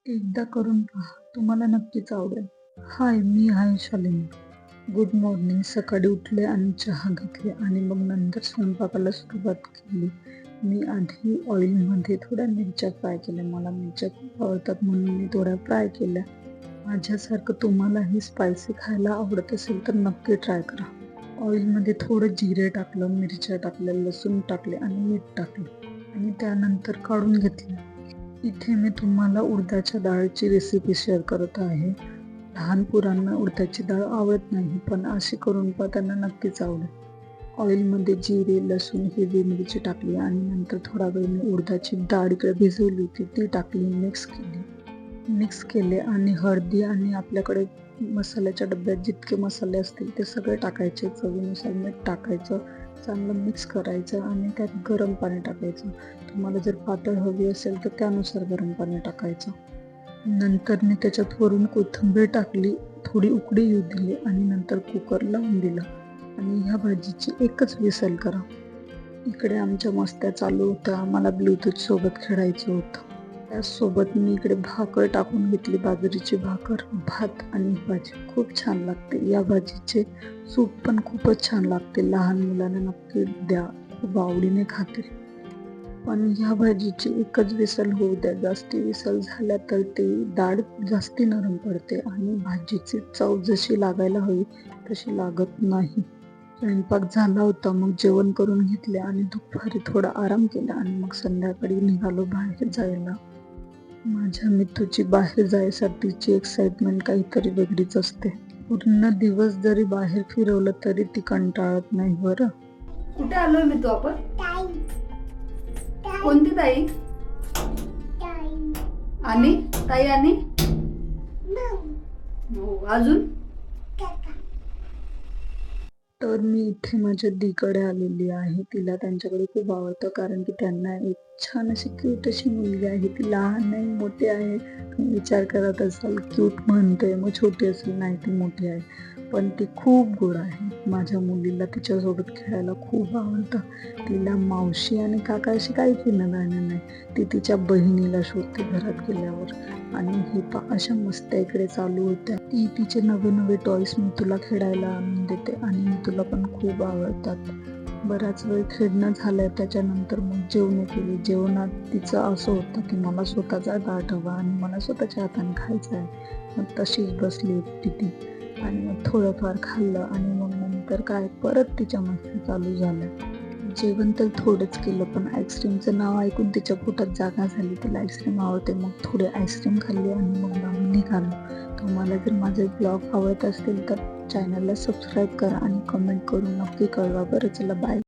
एकदा करून पहा, तुम्हाला नक्कीच आवडेल. हाय, मी आहे शालिनी. Good morning. सकाळी उठले आणि चहा घेतले आणि मग नंतर स्वयंपाकाला सुरुवात केली. मी आधी ऑइलमध्ये थोड्या मिरच्या फ्राय केल्या. मला मिरच्या खूप आवडतात म्हणून मी थोड्या फ्राय केल्या. माझ्यासारखं तुम्हालाही स्पायसी खायला आवडत असेल तर नक्की ट्राय करा. ऑइलमध्ये थोडं जिरे टाकलं, मिरच्या टाकल्या, लसूण टाकले आणि मीठ टाकलं आणि त्यानंतर काढून घेतलं. इथे मी तुम्हाला उडदाच्या डाळीची रेसिपी शेअर करत आहे. लहान पोरांना उडदाची डाळ आवडत नाही, पण अशी करून पहा, त्यांना नक्कीच आवडेल. ऑइलमध्ये जिरे, लसूण, हिरवी मिरची टाकली आणि नंतर थोडा वेळ मी उडदाची डाळ इकडे भिजवली होती ती टाकली, मिक्स केले आणि हळदी आणि आपल्याकडे मसाल्याच्या डब्यात जितके मसाले असतील ते सगळे टाकायचे. चवीनुसार मीठ टाकायचं, चांगलं मिक्स करायचं आणि त्यात गरम पाणी टाकायचं. तुम्हाला जर पातळ हवी असेल तर त्यानुसार गरम पाणी टाकायचं. नंतर मी त्याच्यात वरून कोथिंबीर टाकली, थोडी उकळी येऊ दिली आणि नंतर कुकर लावून दिलं आणि ह्या भाजीची एकच विसल करा. इकडे आमच्या मस्त्या चालू होत्या, आम्हाला ब्लूटूथ सोबत खेळायचं होतं. त्याचसोबत मी इकडे भाकर टाकून घेतली, बाजरीची भाकर, भात आणि भाजी खूप छान लागते. या भाजीचे सूप पण खूपच छान लागते. लहान मुलांना नक्की द्या, खूप आवडीने खातील. पण ह्या भाजीची एकच विसल होऊ द्या. जास्ती विसल झाल्या तर ते डाळ जास्ती नरम पडते आणि भाजीची चव जशी लागायला हवी तशी लागत नाही. स्वयंपाक झाला होता, मग जेवण करून घेतले आणि दुपारी थोडा आराम केला आणि मग संध्याकाळी निघालो बाहेर जायला. माझ्या मिठूची बाहेर जायसाठीची एक्साइटमेंट काहीतरी वेगळीच असते. पूर्ण दिवस जरी बाहेर फिरवलं तरी ती कंटाळत नाही बरं. कुठे आलोय मी तू आपण? कोणती ताई? आणि ताई आणि हो, अजून तर मी इथे माझ्या दीकडे आलेली आहे. तिला त्यांच्याकडे खूप आवडतं कारण की त्यांना एक छान अशी क्यूट अशी मुलगी आहे. ती लहान नाही, मोठी आहे. तुम्ही विचार करत असाल क्यूट म्हणतोय, मग छोटी असेल, नाही ती मोठी आहे. पण ती खूप गोड आहे. माझ्या मुलीला तिच्यासोबत खेळायला खूप आवडतं. तिला मावशी आणि काका अशी काही घेणं-देणं नाही. ती तिच्या बहिणीला शोधते घरात गेल्यावर. आणि हे अशा मस्त इकडे चालू होत्या. ती तिचे नवे टॉयस मी तुला खेळायला आणून देते आणि मी तुला पण खूप आवडतात. बराच वेळ खेळणं झालंय, त्याच्यानंतर मग जेवण केली. जेवणात तिचं असं होतं की मला स्वतःचा ताट हवा आणि मला स्वतःच्या हाताने खायचं आहे. मग तशीच बसली होती ती आणि मग थोडंफार खाल्लं आणि मग नंतर काय परत तिच्या मस्ती चालू झाल्या. जेवण तर थोडंच केलं, पण आईस्क्रीमचं नाव ऐकून तिच्या पोटात जागा झाली. तिला आईस्क्रीम आवडते. मग थोडी आईस्क्रीम खाल्ली आणि मग आम्ही निघालो. तुम्हाला जर माझे ब्लॉग आवडत असतील तर चॅनलला सबस्क्राईब करा आणि कमेंट करून नक्की कळवा बरं. चला बाय.